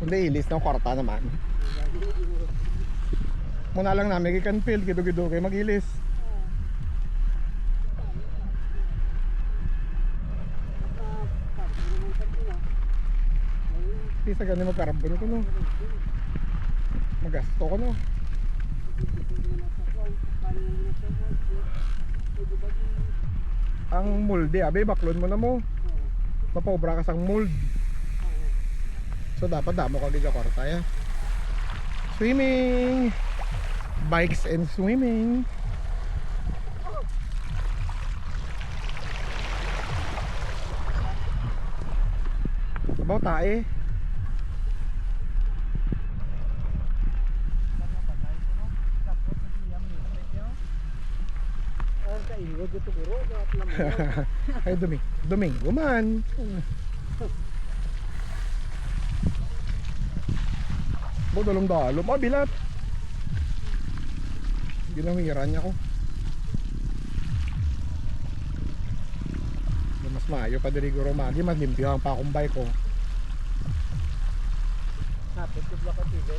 Kundi ilis ng kwarta naman. Muna lang namin kikan field, gido-gido kayo mag-ilis. Di sa ganun magkarabon ko no. Magasto ko no. Ang molde abe, baklon mo na mo. Mapobra ka sang mold. So dapat damo ka giga kwarta ya. Swimming. Bikes and swimming. Sabaw tae. Ay Domingo man. Bodolong dalom, bilat. Ginamiran niya ko. Mas maayo pa diri guro magi, mas limpyo ang pakumbay ko. Hapit ko block ticket.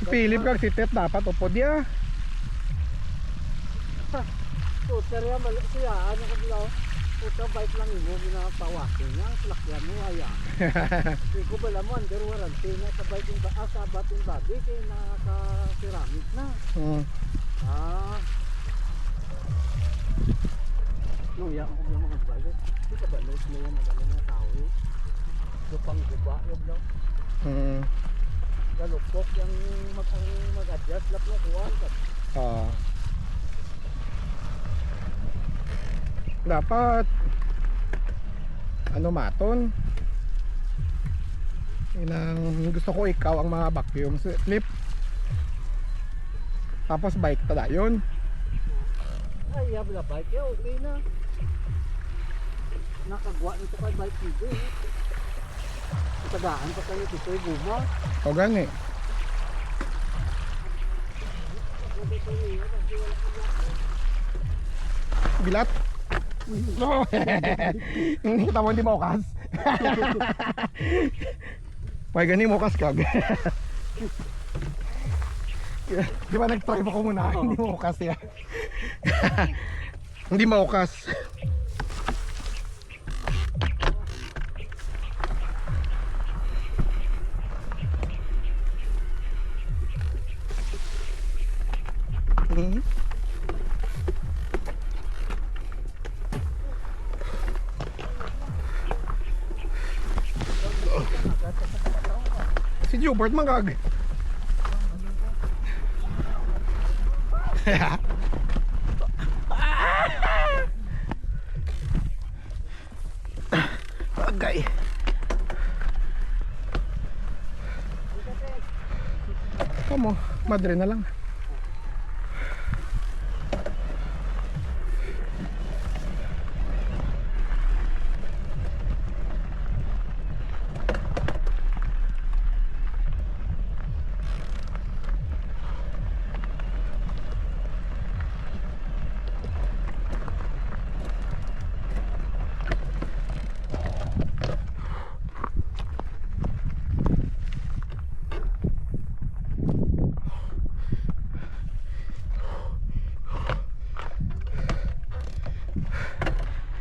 Si Philip kag si Tet dapat upod ya. Scooter yan, siya, ano ka bilaw? Scooter bike lang mo, ginapawaki niya, salakyan mo, ayan. Hindi ko bala mo, under warranty na sa bike yung sa bating body, kaya nakaka-ceramic na. Nung yan ako bilang mga bike, hindi ka ba nose mo yan, magano mga tao eh. Lupang guba, yung lang. Galupok, yung mag-adjust, laplakuan. Dapat ano maton inang gusto ko ikaw ang mga vacuum flip tapos bike tada yun. Ay yabla bike ya okay na nakagwa nito kay bike dito itagaan pa kayo dito yung guma o gani bilat. No. Hindi kita mo hindi mokas. May gani mokas kag. Di ba nag-try pa ko muna? Hindi mokas ya. Hindi mokas. Si Jubert magag. Agay. Kamu, madre na lang.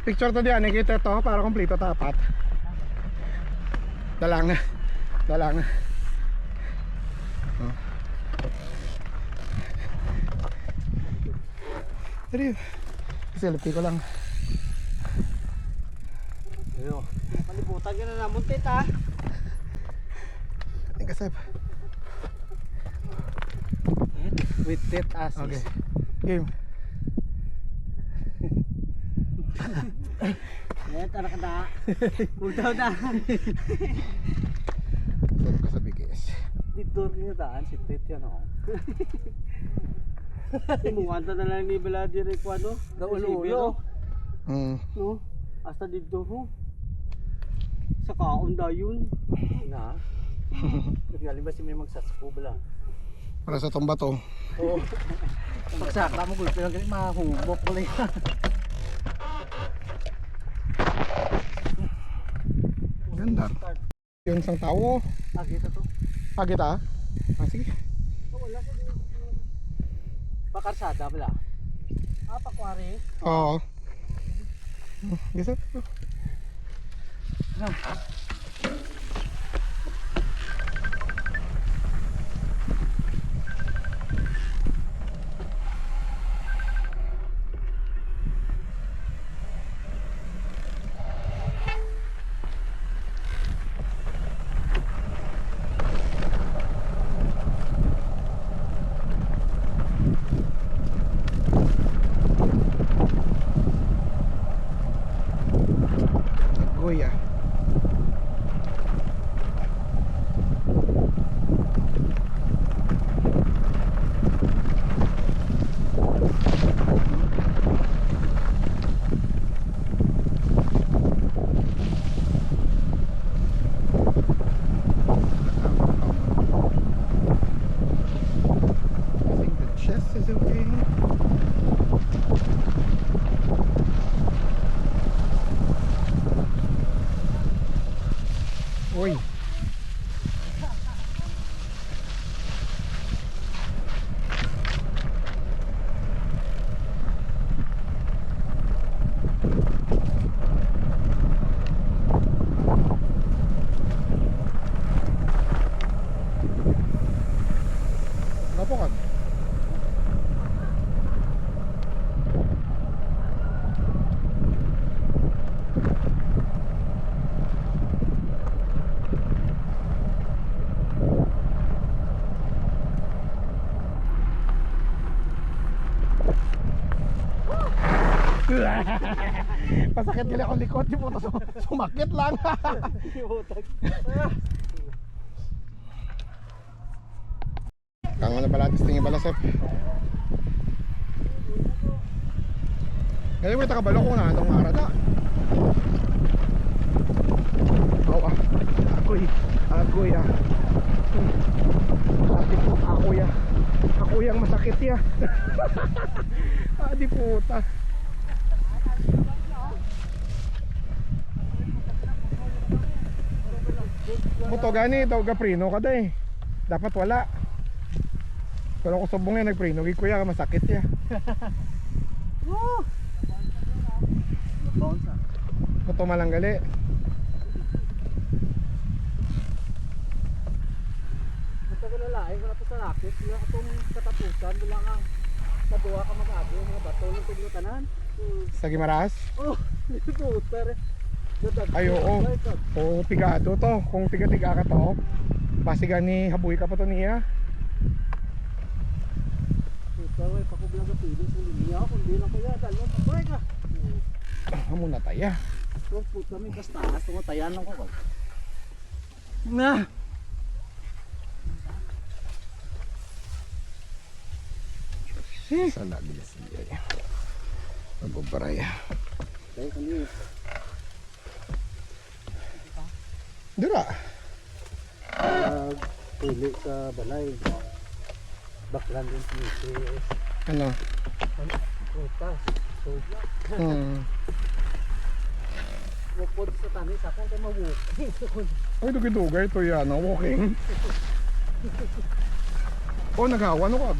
Picture to diyan, kita to para kompleto tapat. Dalang. Oh. Tari. Selfie ko lang. ayo kalibutan ka na namon tita Ay kasep. with tit assist Okay. Game. yan tara ka na utaw na Saan ka sa bigis? dito rin daan si tit yan o mukanta na lang ni Baladir ko ano ulo no hasta dito ho sa kaon dayon na nagaling ba si may magsasako bala Para sa tong bato. oo pagsaka mo gulpi lang ganit mahubok ulit Ganda. Yun isang tao. Agit to. Agit ah? Ah, sige. Wala sa dito. Pakarsada bala. Pakwari. Oo. Gisat. Goya. I think the chest is okay. Uy. Napokag. Pasakit gila akong likod, di po sumakit lang. Kang ano pala atis tingin balasep. Ngayon mo takabalo ko na itong arada. Oh ah, agoy ah. Ati po, ako yang masakit ya. Adi puta. Buto gani daw gaprino kada eh. Dapat wala. Pero ako subong nagprino gi kuya masakit ya. Buto malanggali. Basta ko lalaki, wala po sa rakit. Wala itong katapusan, wala kang kaduha ka mag-agi, mga bato ng tiglutanan. Sa Gimaras? Oh, puta rin. Ay oo. O pigado to. Kung tiga-tiga ka to, basigan ni habuy ka pa to niya. Puta wey, pakublang ka piling sa linya. Kung di lang kaya, dalawang pabay ka. Amo na taya. So puta may kastaas, tumatayan lang ko. Na! Sa lagi na siya. Pagbabaray. Kaya kani. Dira. Pili sa balay. Baklan din sa misis. Ano? Putas. Sobra. Wapod sa tanis, akong kayo mawuk. Ay, dugay-dugay to yan. Walking. Oh, naghawa no ka.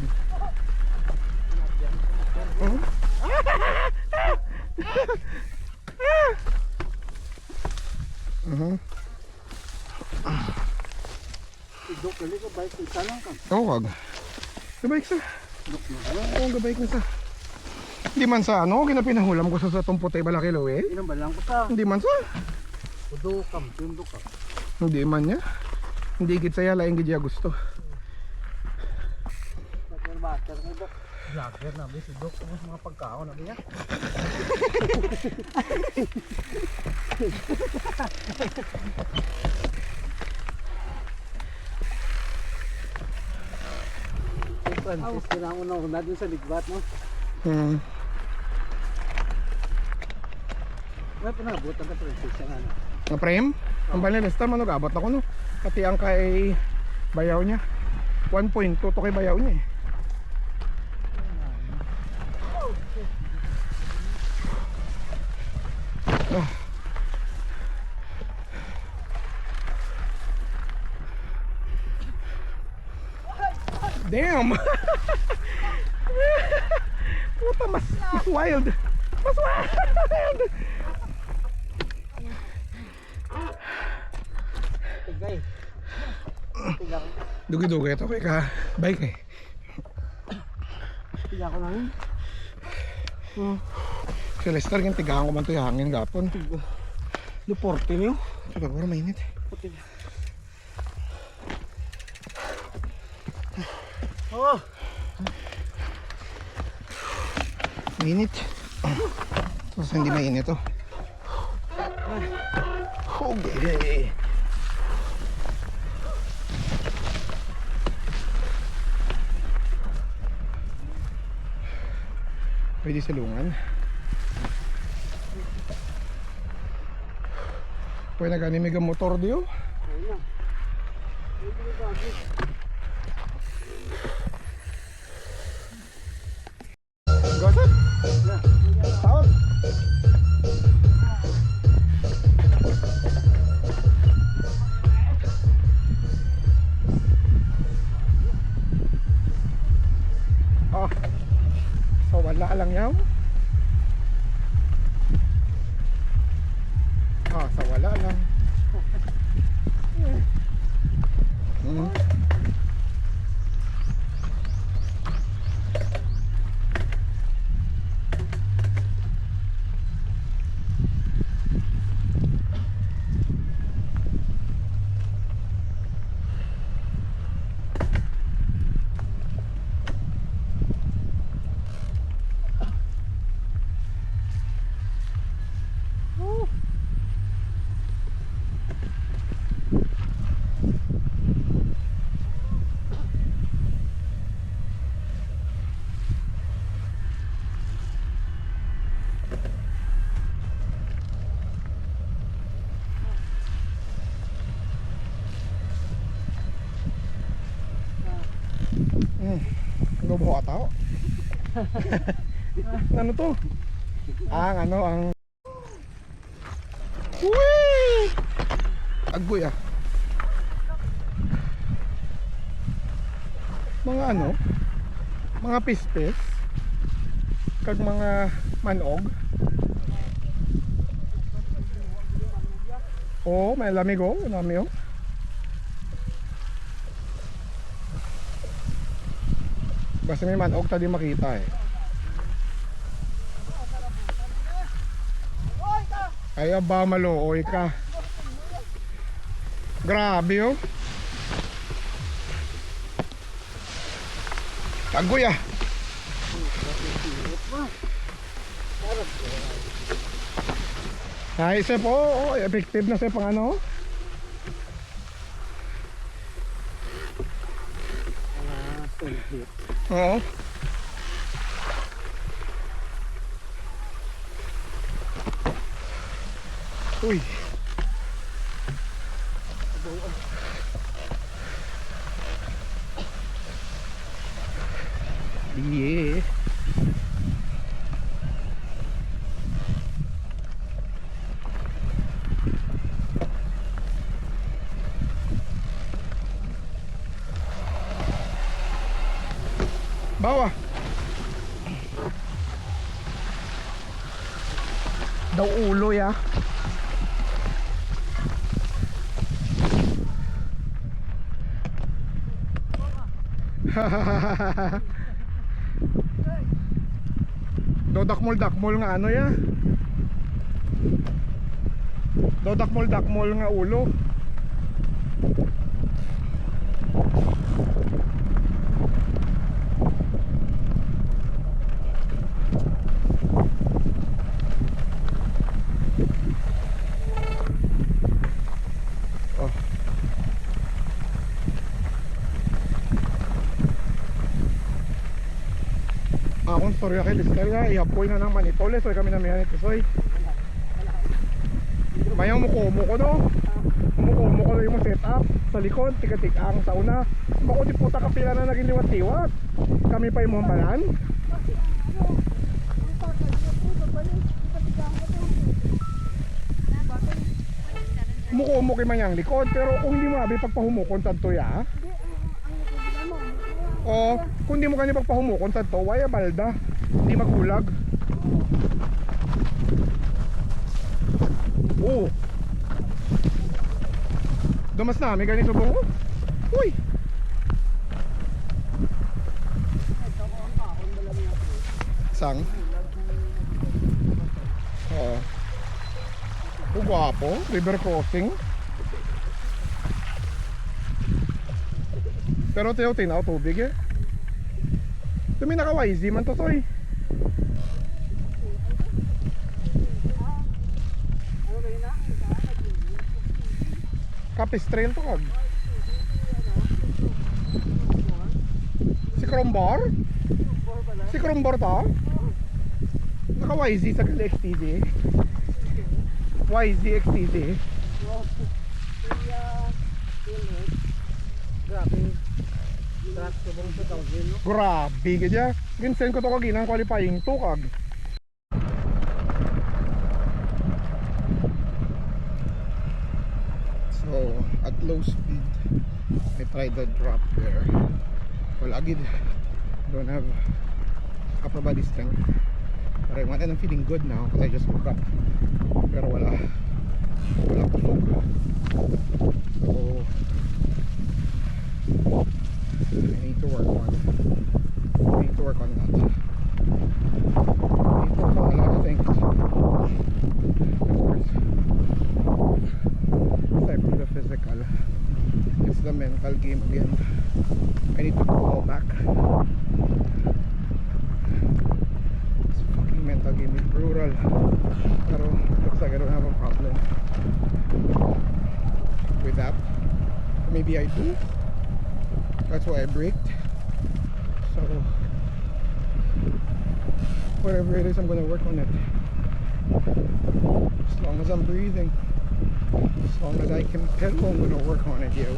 Dok, kali ko bike sa isa lang ka. Oo kag. Gabay sa. Dok na. Oo, gabay ko sa. Hindi man sa ano, ginapinahulam ko sa tumputay balakilo eh. Inang balang ko sa. Hindi man sa. Udo kam, tundo ka. Hindi man niya. Hindi git saya laing gid niya gusto. Bakit mo dok? Vlogger na si Dok, ang mga pagkaon na niya. Francis, kailangan una dun sa ligbat, no? May panabot ang ka-Francis ang ano. Na frame? Ang banilista man nag-abot ako no. Pati ang kay bayaw niya. 1.2 to kay bayaw niya eh. Oh. Damn! Puta, mas wild. Mas wild. Tigay. Tigang. Dugi-dugi ito kay ka bike eh. Tiga ko lang. Si Lester yung tigahan ko man ito yung hangin gapon. Luporte niyo. Siguro mainit. Puti. Oh. Mainit. Tapos hindi mainit to. Okay. Pwede silungan. Pwede na gani mega motor diyo. Ayun. Ayun yung bago. Gosip. Taon. Ah. So wala lang yaw. Ah, sa wala lang. Ano buha tao? Ano to? Ang Wee! Agboy ah. Mga mga pispes kag mga manog. Oh, may lamig oh, nami oh. Basta may manog tadi makita eh. Ay ba malooy ka. Grabe oh. Agoy ah. Ay sep oh, effective na sep ang ano. Oo. Uy. Yeah. Bawa. Daw ulo ya. Dakmol nga ano ya. Dakmol nga ulo. Akong storya kay Lister nga, ihapoy na ng manitole, soy kami na may hanit soy. Mayang mukumo ko no. Mukumo ko na yung setup sa likod, tiga-tigang sa una. Bako di puta kapila na naging liwat-liwat. Kami pa yung mampalan. Mukumo kay manyang likod, pero kung hindi mabi pagpahumukon tanto ya. O, kung di mo kani pagpahumukon sa to, waya balda. Hindi magulag. Oo. Dumas namin ganito bungo. Uy. Sang? Oo. Oh, gwapo. River crossing. Pero tayo tinaw tubig eh. Tumi naka-YZ man to toy. Capistrel to kag. Si Crombar? Si Crombar ta? Naka-YZ sa gali XTD. YZ XTD. Grabe. Trans ko bang sa tawagin, no? Grabe gadya. Ginsen ko to kag inang qualifying to kag. So at low speed I tried the drop there. Well agid don't have upper body strength. But I want and I'm feeling good now because I just woke up. Pero wala kusog. So I need to work on that. I need to work on a lot of things. Of course, aside from the physical, it's the mental game again. I need to go back. This fucking mental game is brutal. Pero looks like I don't have a problem with that. Maybe I do. That's why I braked. So whatever it is, I'm gonna work on it. As long as I'm breathing, as long as I can pedal, I'm gonna work on it, yo.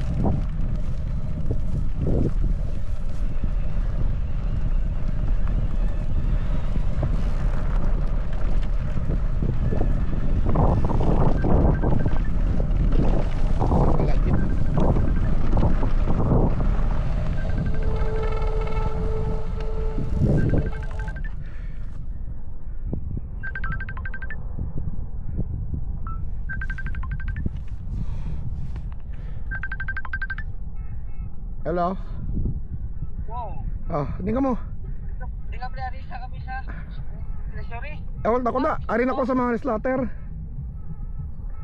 Hello? Wow. Ah, hindi ka mo. Di ka pala arisa kami sa treasury. Ewan ako na. Arin ako sa mga slaughter.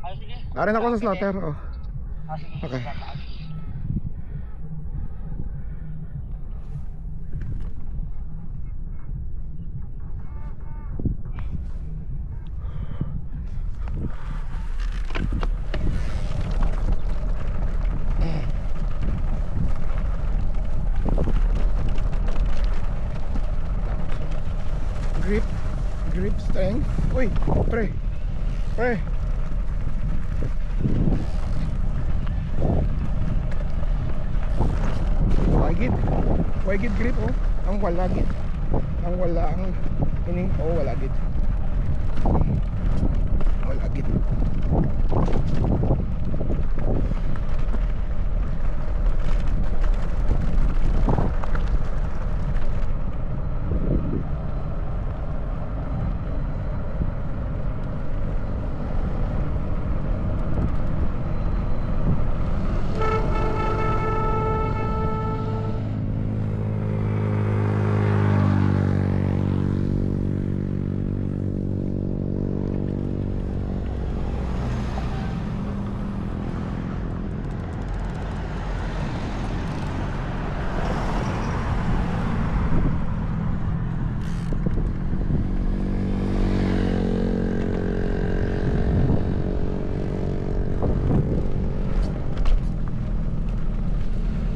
Ay, sige. Arin ako sa slaughter. Oh. Sige. Okay. Grip strength. Uy, pre. Wagid grip oh. Ang wala gid. Ang wala ang ining oh wala gid. Wala gid.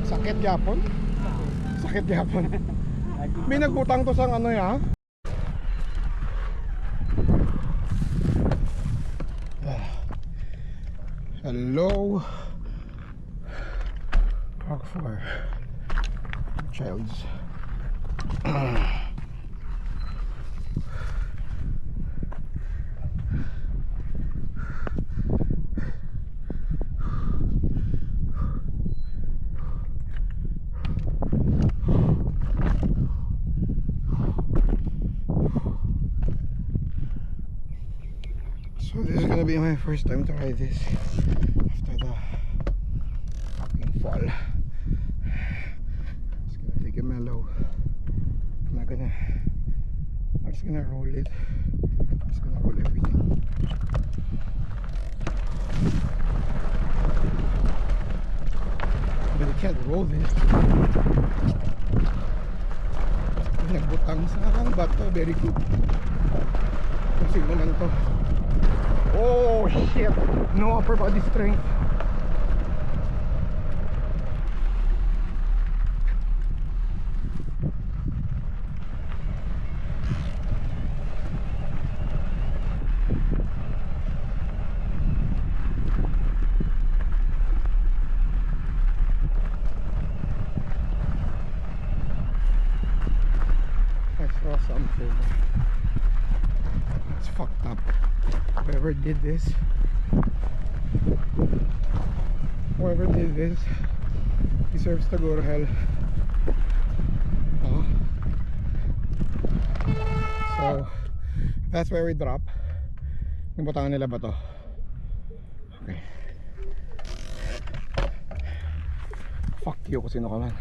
Sakit yapon. Sakit yapon. May nagbutang to sang ano ya. Hello. Park for childs. my first time to ride this after the fucking fall. Just gonna take it mellow. I'm just gonna roll it. I'm just gonna roll everything. But you can't roll this. Nagbutang sa bato, very good. Kasi naman to. Oh shit! No upper body strength. I saw something. It's fucked up. Whoever did this deserves to go to hell. So that's where we drop. Yung butangan nila ba to? Okay. Fuck you kung sino ka man.